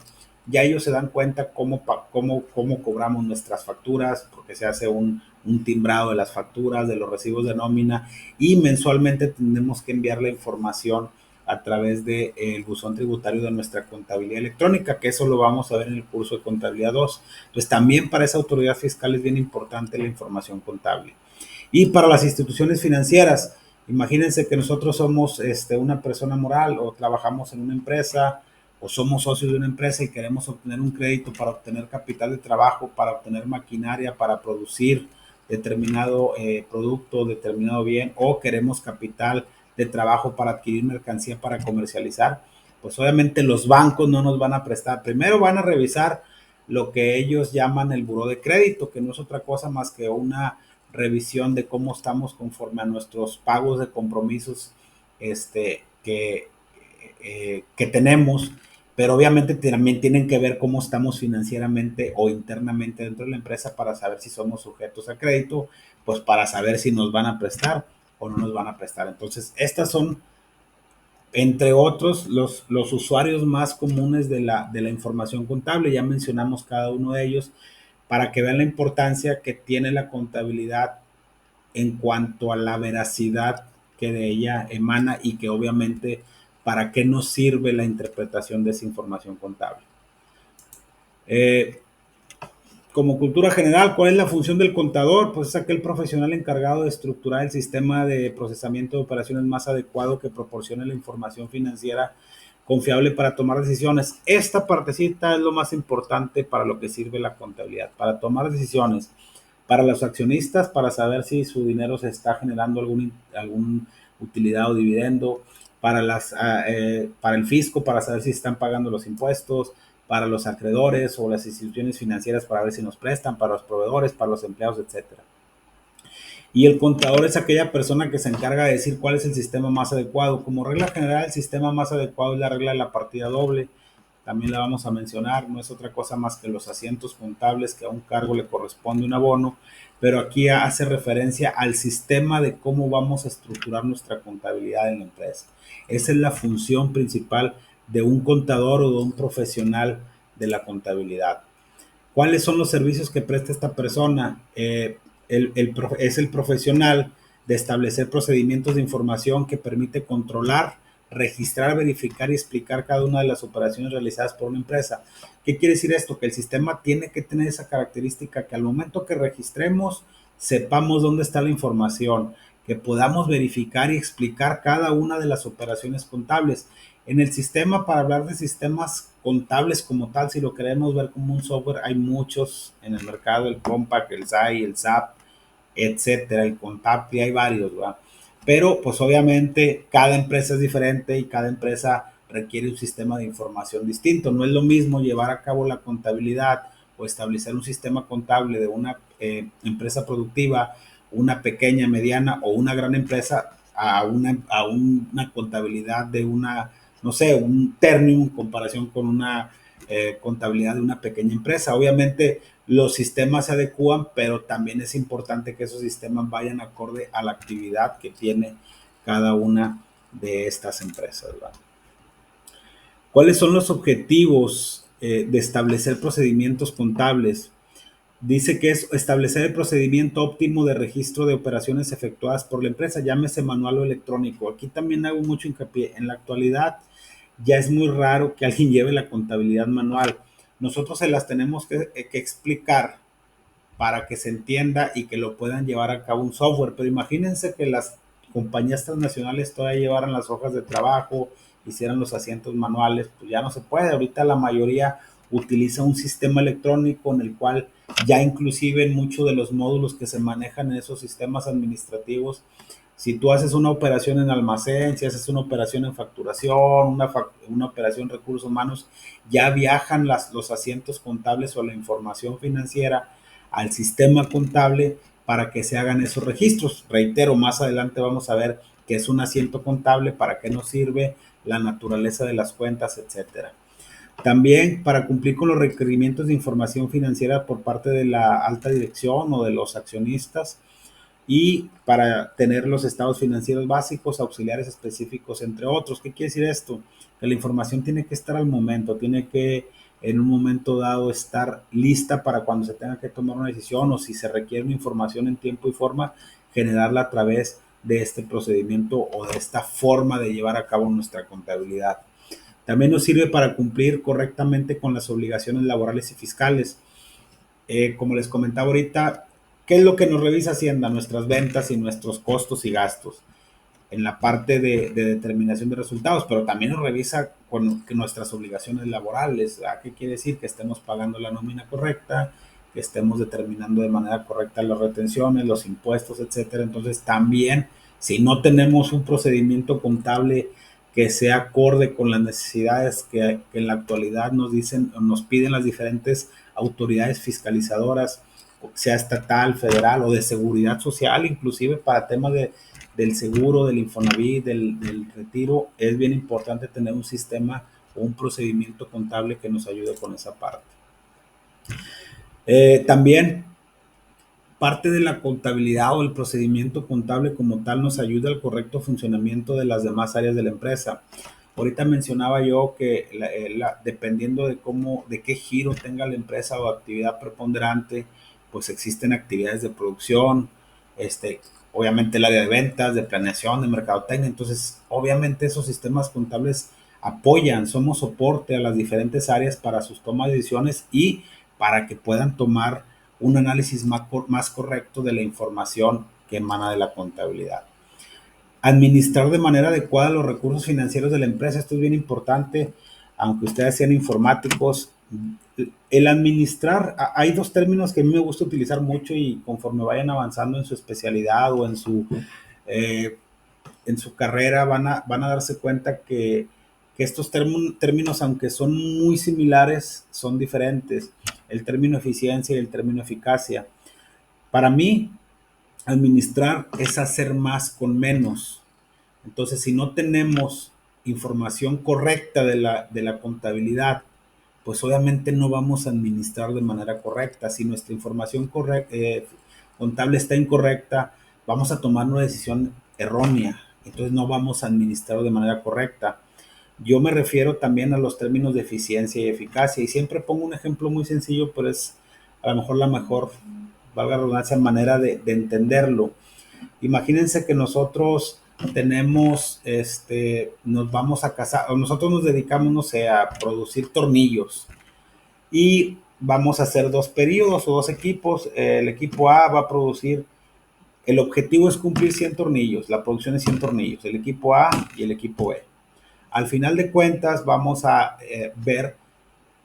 ya ellos se dan cuenta cómo cobramos nuestras facturas, porque se hace un timbrado de las facturas, de los recibos de nómina y mensualmente tenemos que enviar la información a través del buzón tributario de nuestra contabilidad electrónica, que eso lo vamos a ver en el curso de contabilidad 2. Entonces también para esa autoridad fiscal es bien importante la información contable. Y para las instituciones financieras, imagínense que nosotros somos una persona moral o trabajamos en una empresa o somos socios de una empresa y queremos obtener un crédito para obtener capital de trabajo, para obtener maquinaria, para producir determinado producto, determinado bien, o queremos capital de trabajo para adquirir mercancía para comercializar, pues obviamente los bancos no nos van a prestar. Primero van a revisar lo que ellos llaman el buró de crédito, que no es otra cosa más que una revisión de cómo estamos conforme a nuestros pagos de compromisos que tenemos, pero obviamente también tienen que ver cómo estamos financieramente o internamente dentro de la empresa para saber si somos sujetos a crédito, pues para saber si nos van a prestar o no nos van a prestar. Entonces, estas son, entre otros, los usuarios más comunes de la información contable. Ya mencionamos cada uno de ellos para que vean la importancia que tiene la contabilidad en cuanto a la veracidad que de ella emana y que obviamente para qué nos sirve la interpretación de esa información contable. Como cultura general, ¿cuál es la función del contador? Pues es aquel profesional encargado de estructurar el sistema de procesamiento de operaciones más adecuado que proporcione la información financiera confiable para tomar decisiones. Esta partecita es lo más importante para lo que sirve la contabilidad, para tomar decisiones, para los accionistas, para saber si su dinero se está generando algún utilidad o dividendo, para el fisco, para saber si están pagando los impuestos, para los acreedores o las instituciones financieras para ver si nos prestan, para los proveedores, para los empleados, etcétera. Y el contador es aquella persona que se encarga de decir cuál es el sistema más adecuado. Como regla general, el sistema más adecuado es la regla de la partida doble. También la vamos a mencionar, no es otra cosa más que los asientos contables que a un cargo le corresponde un abono, pero aquí hace referencia al sistema de cómo vamos a estructurar nuestra contabilidad en la empresa. Esa es la función principal de un contador o de un profesional de la contabilidad. ¿Cuáles son los servicios que presta esta persona? Es el profesional de establecer procedimientos de información que permite controlar, registrar, verificar y explicar cada una de las operaciones realizadas por una empresa. ¿Qué quiere decir esto? Que el sistema tiene que tener esa característica que al momento que registremos sepamos dónde está la información, que podamos verificar y explicar cada una de las operaciones contables. En el sistema, para hablar de sistemas contables como tal, si lo queremos ver como un software, hay muchos en el mercado, el Compact, el SAI, el SAP, etcétera, el Contapri, hay varios, ¿verdad? Pero pues obviamente cada empresa es diferente y cada empresa requiere un sistema de información distinto. No es lo mismo llevar a cabo la contabilidad o establecer un sistema contable de una empresa productiva, una pequeña, mediana o una gran empresa a una contabilidad de una, no sé, un Ternium en comparación con una contabilidad de una pequeña empresa. Obviamente los sistemas se adecúan, pero también es importante que esos sistemas vayan acorde a la actividad que tiene cada una de estas empresas, ¿verdad? ¿Cuáles son los objetivos de establecer procedimientos contables? Dice que es establecer el procedimiento óptimo de registro de operaciones efectuadas por la empresa, llámese manual o electrónico. Aquí también hago mucho hincapié. En la actualidad ya es muy raro que alguien lleve la contabilidad manual. Nosotros se las tenemos que explicar para que se entienda y que lo puedan llevar a cabo un software. Pero imagínense que las compañías transnacionales todavía llevaran las hojas de trabajo, hicieran los asientos manuales, pues ya no se puede. Ahorita la mayoría utiliza un sistema electrónico en el cual ya inclusive en muchos de los módulos que se manejan en esos sistemas administrativos, si tú haces una operación en almacén, si haces una operación en facturación, una operación en recursos humanos, ya viajan los asientos contables o la información financiera al sistema contable para que se hagan esos registros. Reitero, más adelante vamos a ver qué es un asiento contable, para qué nos sirve, la naturaleza de las cuentas, etcétera. También para cumplir con los requerimientos de información financiera por parte de la alta dirección o de los accionistas y para tener los estados financieros básicos, auxiliares específicos, entre otros. ¿Qué quiere decir esto? Que la información tiene que estar al momento, tiene que en un momento dado estar lista para cuando se tenga que tomar una decisión o si se requiere una información en tiempo y forma, generarla a través de este procedimiento o de esta forma de llevar a cabo nuestra contabilidad. También nos sirve para cumplir correctamente con las obligaciones laborales y fiscales. Como les comentaba ahorita, ¿qué es lo que nos revisa Hacienda? Nuestras ventas y nuestros costos y gastos en la parte de determinación de resultados, pero también nos revisa con nuestras obligaciones laborales. ¿Qué quiere decir? Que estemos pagando la nómina correcta, que estemos determinando de manera correcta las retenciones, los impuestos, etcétera. Entonces también, si no tenemos un procedimiento contable que sea acorde con las necesidades que en la actualidad nos dicen o nos piden las diferentes autoridades fiscalizadoras, sea estatal, federal o de seguridad social, inclusive para temas del seguro, del Infonavit, del retiro, es bien importante tener un sistema o un procedimiento contable que nos ayude con esa parte. También parte de la contabilidad o el procedimiento contable como tal nos ayuda al correcto funcionamiento de las demás áreas de la empresa. Ahorita mencionaba yo que dependiendo de qué giro tenga la empresa o actividad preponderante, pues existen actividades de producción, obviamente el área de ventas, de planeación, de mercadotecnia. Entonces, obviamente esos sistemas contables apoyan, somos soporte a las diferentes áreas para sus tomas de decisiones y para que puedan tomar un análisis más correcto de la información que emana de la contabilidad. Administrar de manera adecuada los recursos financieros de la empresa, esto es bien importante, aunque ustedes sean informáticos. El administrar, hay dos términos que a mí me gusta utilizar mucho y conforme vayan avanzando en su especialidad o en su carrera van a darse cuenta que estos términos, aunque son muy similares, son diferentes. El término eficiencia y el término eficacia. Para mí, administrar es hacer más con menos. Entonces, si no tenemos información correcta de la contabilidad, pues obviamente no vamos a administrar de manera correcta. Si nuestra información contable está incorrecta, vamos a tomar una decisión errónea. Entonces no vamos a administrar de manera correcta. Yo me refiero también a los términos de eficiencia y eficacia y siempre pongo un ejemplo muy sencillo, pero es a lo mejor la mejor, valga la redundancia, manera de entenderlo. Imagínense que nosotros tenemos, nos vamos a casar, o nosotros nos dedicamos, no sé, a producir tornillos y vamos a hacer dos periodos o dos equipos. El equipo A va a producir, el objetivo es cumplir 100 tornillos, la producción es 100 tornillos, el equipo A y el equipo B. Al final de cuentas vamos a ver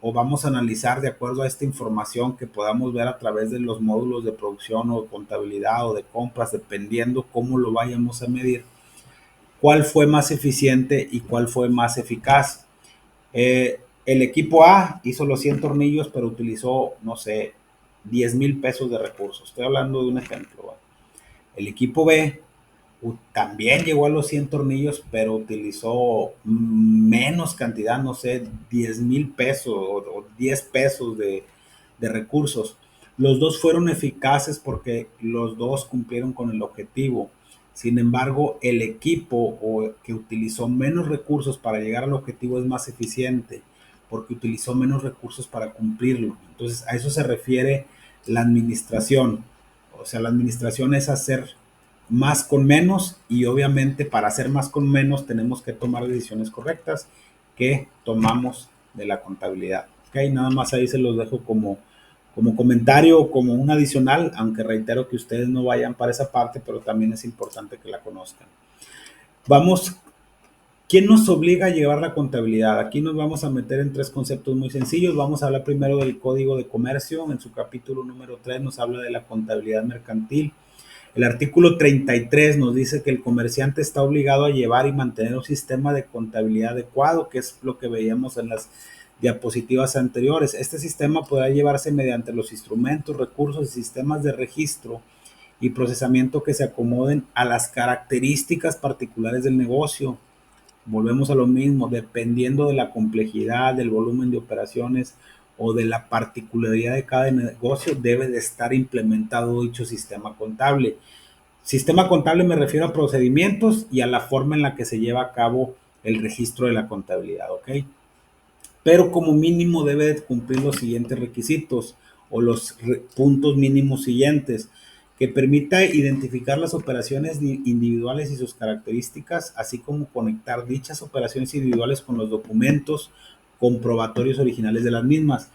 o vamos a analizar de acuerdo a esta información que podamos ver a través de los módulos de producción o de contabilidad o de compras, dependiendo cómo lo vayamos a medir, cuál fue más eficiente y cuál fue más eficaz. El equipo A hizo los 100 tornillos, pero utilizó, no sé, 10,000 pesos de recursos. Estoy hablando de un ejemplo. ¿Va? El equipo B también llegó a los 100 tornillos, pero utilizó menos cantidad, no sé, 10,000 pesos o 10 pesos de recursos. Los dos fueron eficaces porque los dos cumplieron con el objetivo. Sin embargo, el equipo que utilizó menos recursos para llegar al objetivo es más eficiente porque utilizó menos recursos para cumplirlo. Entonces, a eso se refiere la administración. O sea, la administración es hacer más con menos y obviamente para hacer más con menos tenemos que tomar decisiones correctas que tomamos de la contabilidad. Ok, nada más ahí se los dejo como comentario, como un adicional, aunque reitero que ustedes no vayan para esa parte, pero también es importante que la conozcan. Vamos, ¿quién nos obliga a llevar la contabilidad? Aquí nos vamos a meter en tres conceptos muy sencillos. Vamos a hablar primero del Código de Comercio. En su capítulo número 3 nos habla de la contabilidad mercantil. El artículo 33 nos dice que el comerciante está obligado a llevar y mantener un sistema de contabilidad adecuado, que es lo que veíamos en las diapositivas anteriores. Este sistema podrá llevarse mediante los instrumentos, recursos y sistemas de registro y procesamiento que se acomoden a las características particulares del negocio. Volvemos a lo mismo, dependiendo de la complejidad, del volumen de operaciones o de la particularidad de cada negocio, debe de estar implementado dicho sistema contable. Sistema contable me refiero a procedimientos y a la forma en la que se lleva a cabo el registro de la contabilidad, ¿ok? Pero como mínimo debe de cumplir los siguientes requisitos o los puntos mínimos siguientes, que permita identificar las operaciones individuales y sus características, así como conectar dichas operaciones individuales con los documentos comprobatorios originales de las mismas.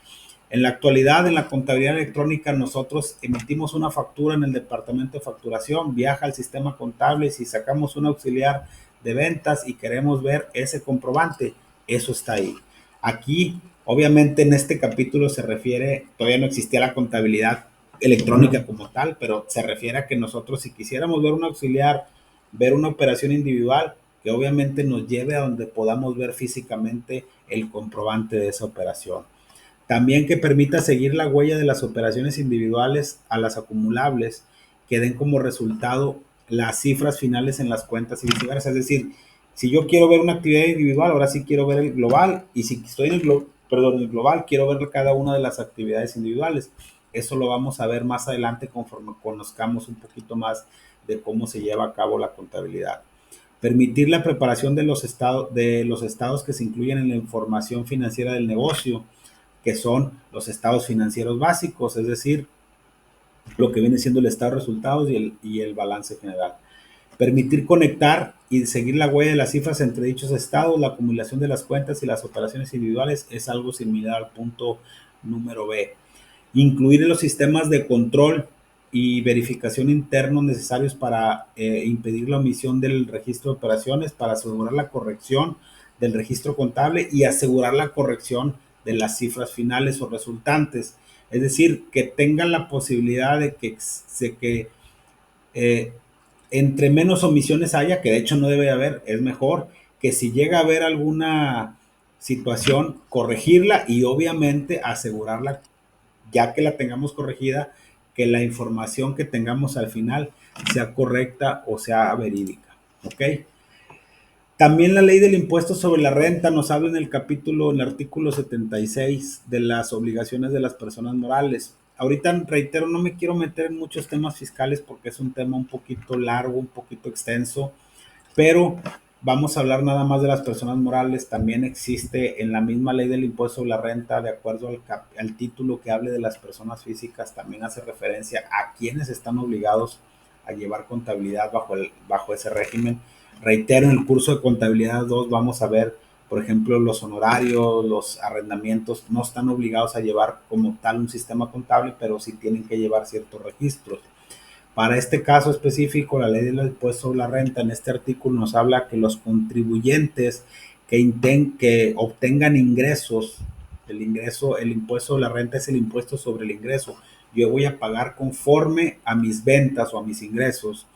En la actualidad, en la contabilidad electrónica, nosotros emitimos una factura en el departamento de facturación, viaja al sistema contable, si sacamos un auxiliar de ventas y queremos ver ese comprobante, eso está ahí. Aquí, obviamente, en este capítulo se refiere, todavía no existía la contabilidad electrónica como tal, pero se refiere a que nosotros, si quisiéramos ver un auxiliar, ver una operación individual, que obviamente nos lleve a donde podamos ver físicamente el comprobante de esa operación. También que permita seguir la huella de las operaciones individuales a las acumulables, que den como resultado las cifras finales en las cuentas y viceversa. Es decir, si yo quiero ver una actividad individual, ahora sí quiero ver el global, y si estoy en el global, quiero ver cada una de las actividades individuales. Eso lo vamos a ver más adelante conforme conozcamos un poquito más de cómo se lleva a cabo la contabilidad. Permitir la preparación de los estados que se incluyen en la información financiera del negocio, que son los estados financieros básicos, es decir, lo que viene siendo el estado de resultados y el balance general. Permitir conectar y seguir la huella de las cifras entre dichos estados, la acumulación de las cuentas y las operaciones individuales es algo similar al punto número B. Incluir en los sistemas de control y verificación internos necesarios para impedir la omisión del registro de operaciones, para asegurar la corrección del registro contable y asegurar la corrección de las cifras finales o resultantes. Es decir, que tengan la posibilidad de que eh, entre menos omisiones haya, que de hecho no debe haber, es mejor que si llega a haber alguna situación, corregirla y obviamente asegurarla, ya que la tengamos corregida, que la información que tengamos al final sea correcta o sea verídica. ¿Ok? También la ley del impuesto sobre la renta nos habla en el capítulo, en el artículo 76 de las obligaciones de las personas morales. Ahorita reitero, no me quiero meter en muchos temas fiscales porque es un tema un poquito largo, un poquito extenso, pero vamos a hablar nada más de las personas morales. También existe en la misma ley del impuesto sobre la renta, de acuerdo al título que hable de las personas físicas, también hace referencia a quienes están obligados a llevar contabilidad bajo ese régimen. Reitero, en el curso de contabilidad 2 vamos a ver, por ejemplo, los honorarios, los arrendamientos, no están obligados a llevar como tal un sistema contable, pero sí tienen que llevar ciertos registros. Para este caso específico, la ley del impuesto sobre la renta, en este artículo nos habla que los contribuyentes que obtengan ingresos, el impuesto sobre la renta es el impuesto sobre el ingreso. Yo voy a pagar conforme a mis ventas o a mis ingresos.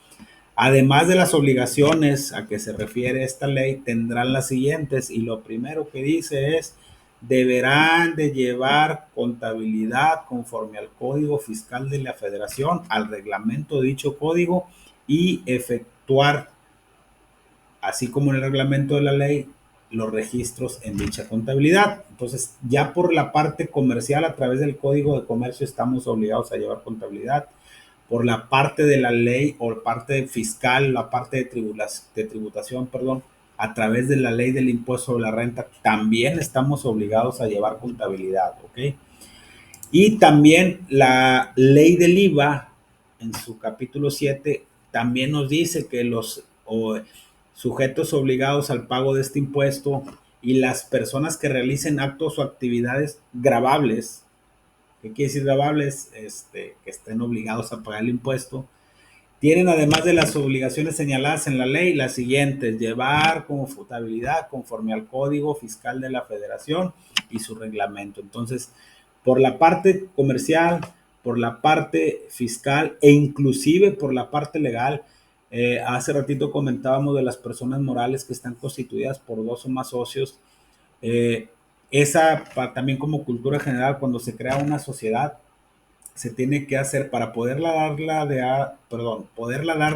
Además de las obligaciones a que se refiere esta ley, tendrán las siguientes, y lo primero que dice es: deberán de llevar contabilidad conforme al Código Fiscal de la Federación, al reglamento de dicho código, y efectuar, así como en el reglamento de la ley, los registros en dicha contabilidad. Entonces, ya por la parte comercial, a través del Código de Comercio, estamos obligados a llevar contabilidad. Por la parte de la ley o parte fiscal, la parte de tributación, perdón, a través de la ley del impuesto sobre la renta, también estamos obligados a llevar contabilidad, ¿ok? Y también la ley del IVA, en su capítulo 7, también nos dice que los sujetos obligados al pago de este impuesto y las personas que realicen actos o actividades gravables, ¿qué quiere decir gravables? Que estén obligados a pagar el impuesto, tienen, además de las obligaciones señaladas en la ley, las siguientes: llevar contabilidad conforme al Código Fiscal de la Federación y su reglamento. Entonces, por la parte comercial, por la parte fiscal e inclusive por la parte legal, hace ratito comentábamos de las personas morales que están constituidas por dos o más socios. Eh, También como cultura general, cuando se crea una sociedad, se tiene que hacer para poderla dar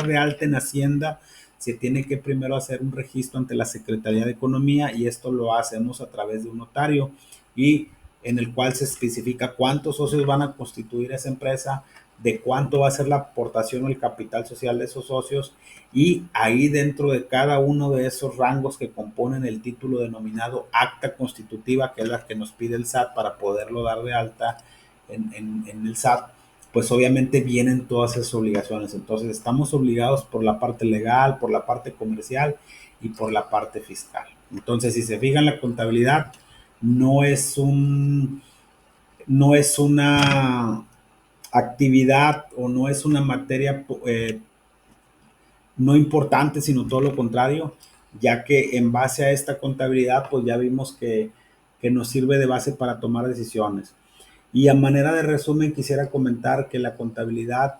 de alta en Hacienda. Se tiene que primero hacer un registro ante la Secretaría de Economía, y esto lo hacemos a través de un notario, y en el cual se especifica cuántos socios van a constituir esa empresa, de cuánto va a ser la aportación o el capital social de esos socios, y ahí dentro de cada uno de esos rangos que componen el título denominado acta constitutiva, que es la que nos pide el SAT para poderlo dar de alta en el SAT, pues obviamente vienen todas esas obligaciones. Entonces estamos obligados por la parte legal, por la parte comercial y por la parte fiscal. Entonces, si se fijan, la contabilidad no es un, no es una actividad o no es una materia no importante, sino todo lo contrario, ya que en base a esta contabilidad, pues ya vimos que nos sirve de base para tomar decisiones. Y a manera de resumen, quisiera comentar que la contabilidad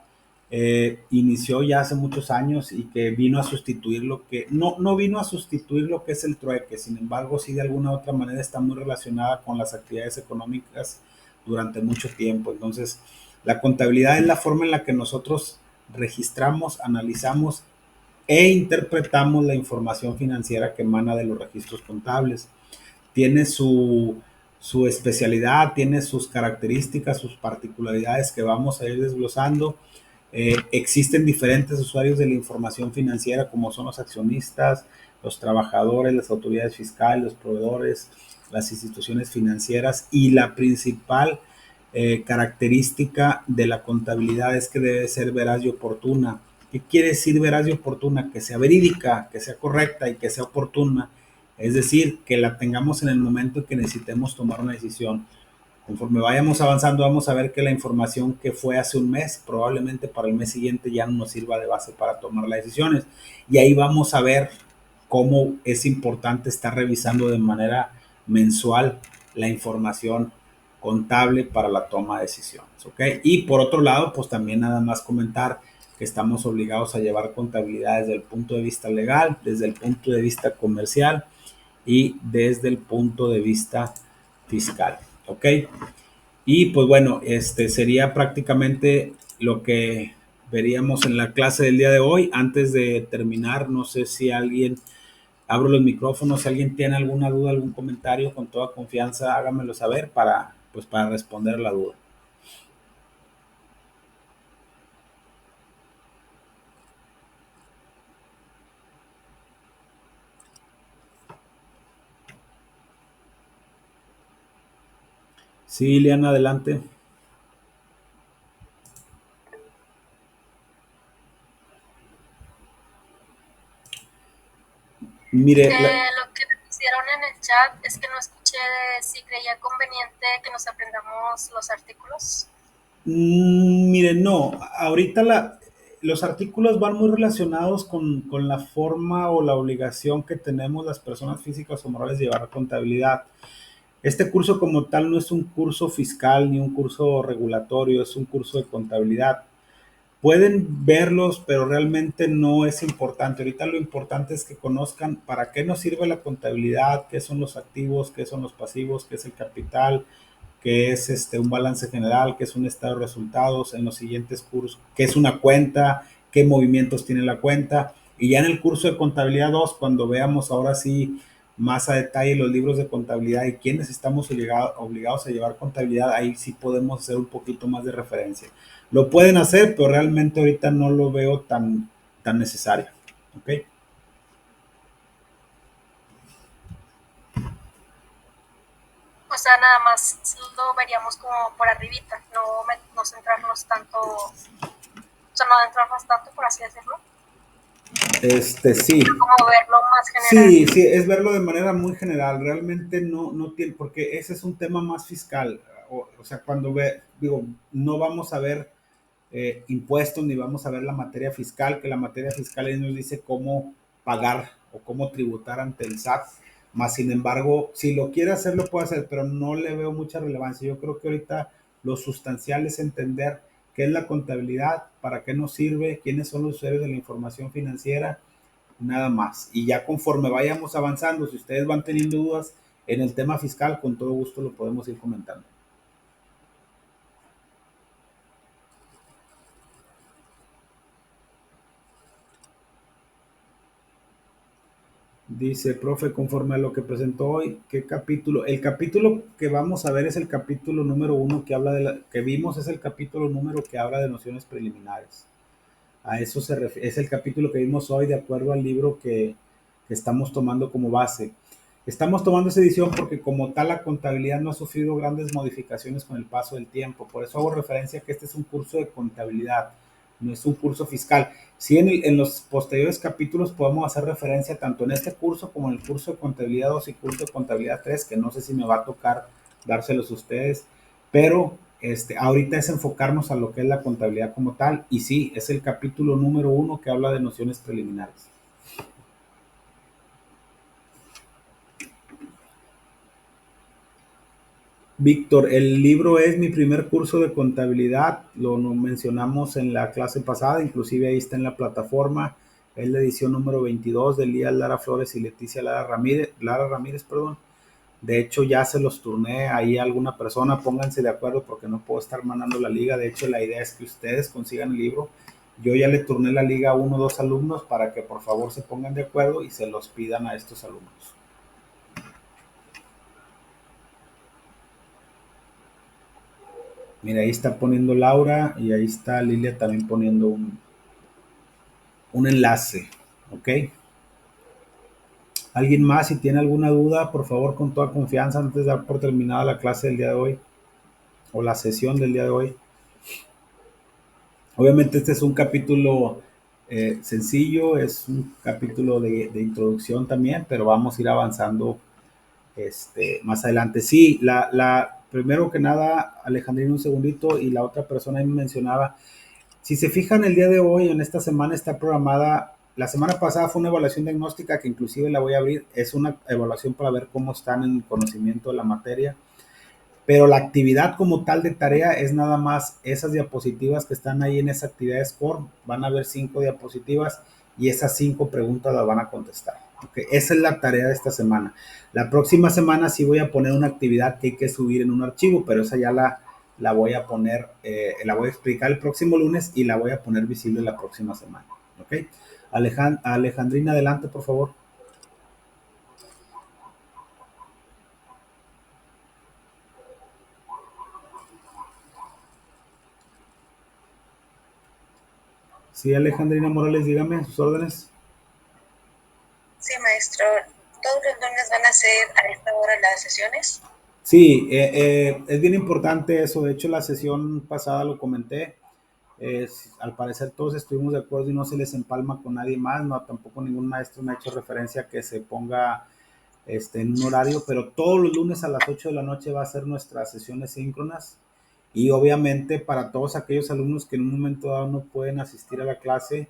inició ya hace muchos años y que vino a sustituir lo que, no vino a sustituir lo que es el trueque, sin embargo, sí de alguna u otra manera está muy relacionada con las actividades económicas durante mucho tiempo. Entonces, la contabilidad es la forma en la que nosotros registramos, analizamos e interpretamos la información financiera que emana de los registros contables. Tiene su especialidad, tiene sus características, sus particularidades que vamos a ir desglosando. Existen diferentes usuarios de la información financiera como son los accionistas, los trabajadores, las autoridades fiscales, los proveedores, las instituciones financieras y la principal característica de la contabilidad es que debe ser veraz y oportuna. ¿Qué quiere decir veraz y oportuna? Que sea verídica, que sea correcta y que sea oportuna. Es decir, que la tengamos en el momento en que necesitemos tomar una decisión. Conforme vayamos avanzando, vamos a ver que la información que fue hace un mes, probablemente para el mes siguiente ya no nos sirva de base para tomar las decisiones. Y ahí vamos a ver cómo es importante estar revisando de manera mensual la información contable para la toma de decisiones. ¿Ok? Y por otro lado, pues también nada más comentar que estamos obligados a llevar contabilidad desde el punto de vista legal, desde el punto de vista comercial y desde el punto de vista fiscal. ¿Ok? Y pues bueno, este sería prácticamente lo que veríamos en la clase del día de hoy. Antes de terminar, no sé si alguien, abro los micrófonos, si alguien tiene alguna duda, algún comentario, con toda confianza, háganmelo saber para, pues, para responder la duda. Sí, Liliana, adelante. Mire, Lo que me pusieron en el chat es que no escuché si creía conveniente que nos aprendamos los artículos. Mire, no, ahorita los artículos van muy relacionados con la forma o la obligación que tenemos las personas físicas o morales de llevar contabilidad. Este curso como tal no es un curso fiscal ni un curso regulatorio, es un curso de contabilidad. Pueden verlos, pero realmente no es importante. Ahorita lo importante es que conozcan para qué nos sirve la contabilidad, qué son los activos, qué son los pasivos, qué es el capital, qué es un balance general, qué es un estado de resultados en los siguientes cursos, qué es una cuenta, qué movimientos tiene la cuenta. Y ya en el curso de contabilidad 2 cuando veamos ahora sí más a detalle los libros de contabilidad y quiénes estamos obligados a llevar contabilidad, ahí sí podemos hacer un poquito más de referencia. Lo pueden hacer, pero realmente ahorita no lo veo tan necesario. ¿Ok? O sea, nada más lo veríamos como por arribita, no centrarnos tanto, o sea, no adentrarnos tanto, por así decirlo, Sí. sino como verlo más general. Sí, sí, es verlo de manera muy general. Realmente no tiene, porque ese es un tema más fiscal. O sea, cuando digo, no vamos a ver impuestos ni vamos a ver la materia fiscal, que la materia fiscal ahí nos dice cómo pagar o cómo tributar ante el SAT. Más sin embargo, si lo quiere hacer, lo puede hacer, pero no le veo mucha relevancia. Yo creo que ahorita lo sustancial es entender qué es la contabilidad, para qué nos sirve, quiénes son los usuarios de la información financiera, nada más. Y ya conforme vayamos avanzando, si ustedes van teniendo dudas en el tema fiscal, con todo gusto lo podemos ir comentando. Dice, profe, conforme a lo que presentó hoy, ¿qué capítulo? El capítulo que vamos a ver es el capítulo número uno que habla que vimos es el capítulo número que habla de nociones preliminares. A eso se refiere, es el capítulo que vimos hoy de acuerdo al libro que estamos tomando como base. Estamos tomando esa edición porque como tal la contabilidad no ha sufrido grandes modificaciones con el paso del tiempo. Por eso hago referencia a que este es un curso de contabilidad, no es un curso fiscal. Sí, en los posteriores capítulos podemos hacer referencia tanto en este curso como en el curso de contabilidad 2 y curso de contabilidad 3, que no sé si me va a tocar dárselos a ustedes, pero ahorita es enfocarnos a lo que es la contabilidad como tal. Y sí, es el capítulo número 1 que habla de nociones preliminares. Víctor, el libro es mi primer curso de contabilidad, lo mencionamos en la clase pasada, inclusive ahí está en la plataforma, es la edición número 22 de Elías Lara Flores y Leticia Lara Ramírez, perdón. De hecho, ya se los turné ahí a alguna persona, pónganse de acuerdo porque no puedo estar mandando la liga. De hecho, la idea es que ustedes consigan el libro. Yo ya le turné la liga a uno o dos alumnos para que por favor se pongan de acuerdo y se los pidan a estos alumnos. Mira, ahí está poniendo Laura y ahí está Lilia también poniendo un enlace. ¿Ok? ¿Alguien más, si tiene alguna duda, por favor, con toda confianza, antes de dar por terminada la clase del día de hoy o la sesión del día de hoy? Obviamente este es un capítulo sencillo, es un capítulo de introducción también, pero vamos a ir avanzando más adelante. Sí, primero que nada, Alejandrino, un segundito, y la otra persona ahí me mencionaba, si se fijan el día de hoy, en esta semana está programada, la semana pasada fue una evaluación diagnóstica que inclusive la voy a abrir, es una evaluación para ver cómo están en conocimiento de la materia, pero la actividad como tal de tarea es nada más esas diapositivas que están ahí en esa actividad Score, van a ver 5 diapositivas y esas 5 preguntas las van a contestar. Okay, esa es la tarea de esta semana. La próxima semana sí voy a poner una actividad que hay que subir en un archivo, pero esa ya la voy a poner, la voy a explicar el próximo lunes y la voy a poner visible la próxima semana. ¿Ok? Alejandrina, adelante, por favor. Sí, Alejandrina Morales, dígame sus órdenes. Sí, maestro. ¿Todos los lunes van a ser a esta hora las sesiones? Sí, es bien importante eso. De hecho, la sesión pasada lo comenté. Al parecer todos estuvimos de acuerdo y no se les empalma con nadie más. No, tampoco ningún maestro me ha hecho referencia a que se ponga en un horario, pero todos los lunes a las 8 de la noche va a ser nuestras sesiones síncronas. Y obviamente para todos aquellos alumnos que en un momento dado no pueden asistir a la clase,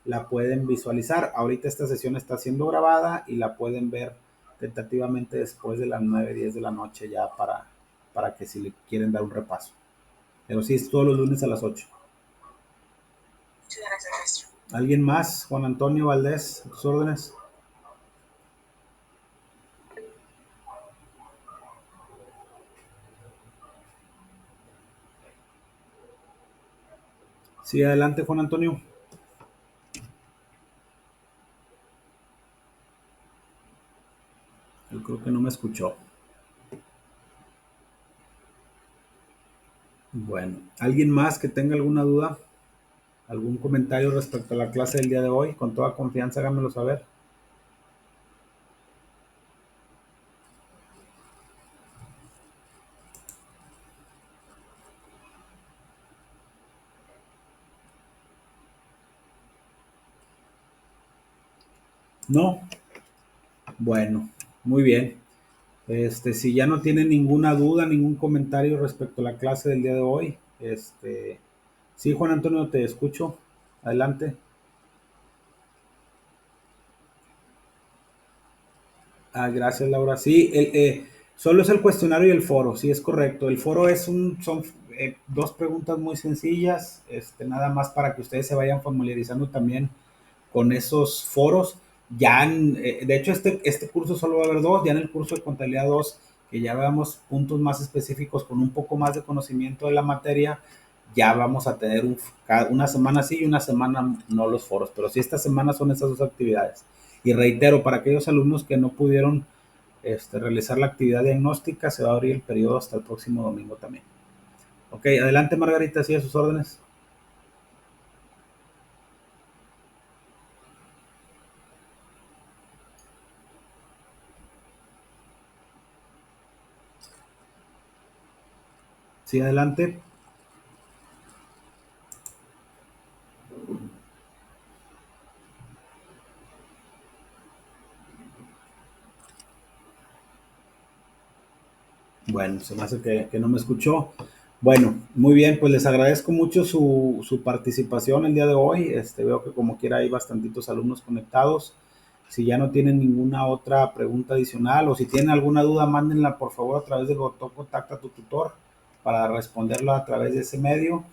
la pueden visualizar. Ahorita esta sesión está siendo grabada y la pueden ver tentativamente después de las 9, 10 de la noche ya para que si le quieren dar un repaso. Pero sí, es todos los lunes a las 8. Sí, gracias, maestro. ¿Alguien más? Juan Antonio Valdés, tus órdenes. Sí, adelante, Juan Antonio. Yo creo que no me escuchó. Bueno, ¿alguien más que tenga alguna duda? ¿Algún comentario respecto a la clase del día de hoy? Con toda confianza, háganmelo saber. ¿No? Bueno, muy bien. Si ya no tienen ninguna duda, ningún comentario respecto a la clase del día de hoy, sí, Juan Antonio, te escucho. Adelante. Ah, gracias, Laura. Sí, solo es el cuestionario y el foro, sí es correcto. El foro son dos preguntas muy sencillas, nada más para que ustedes se vayan familiarizando también con esos foros. De hecho, este curso solo va a haber dos, ya en el curso de contabilidad 2 que ya veamos puntos más específicos con un poco más de conocimiento de la materia, ya vamos a tener una semana sí y una semana no los foros, pero sí esta semana son estas dos actividades. Y reitero, para aquellos alumnos que no pudieron realizar la actividad diagnóstica, se va a abrir el periodo hasta el próximo domingo también. Ok, adelante Margarita, sí, a sus órdenes. Sí, adelante. Bueno, se me hace que no me escuchó. Bueno, muy bien, pues les agradezco mucho su participación el día de hoy. Veo que como quiera hay bastantitos alumnos conectados. Si ya no tienen ninguna otra pregunta adicional o si tienen alguna duda, mándenla por favor a través del botón contacta a tu tutor para responderlo a través de ese medio.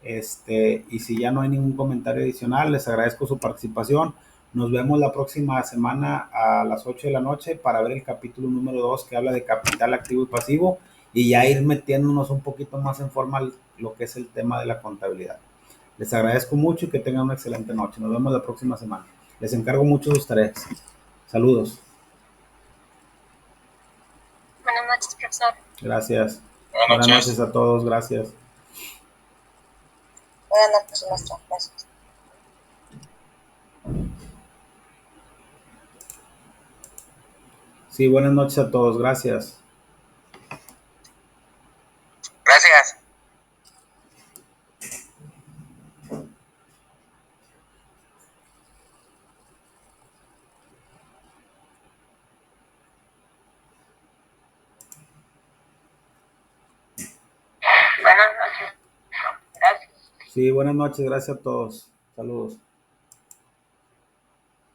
Y si ya no hay ningún comentario adicional, les agradezco su participación. Nos vemos la próxima semana a las 8 de la noche para ver el capítulo número 2 que habla de capital activo y pasivo y ya ir metiéndonos un poquito más en forma lo que es el tema de la contabilidad. Les agradezco mucho y que tengan una excelente noche. Nos vemos la próxima semana. Les encargo mucho sus tareas. Saludos. Buenas noches, profesor. Gracias. Buenas noches a todos. Gracias. Buenas noches, maestro. Gracias. Sí, buenas noches a todos. Gracias. Gracias. Buenas noches. Gracias. Sí, buenas noches. Gracias a todos. Saludos.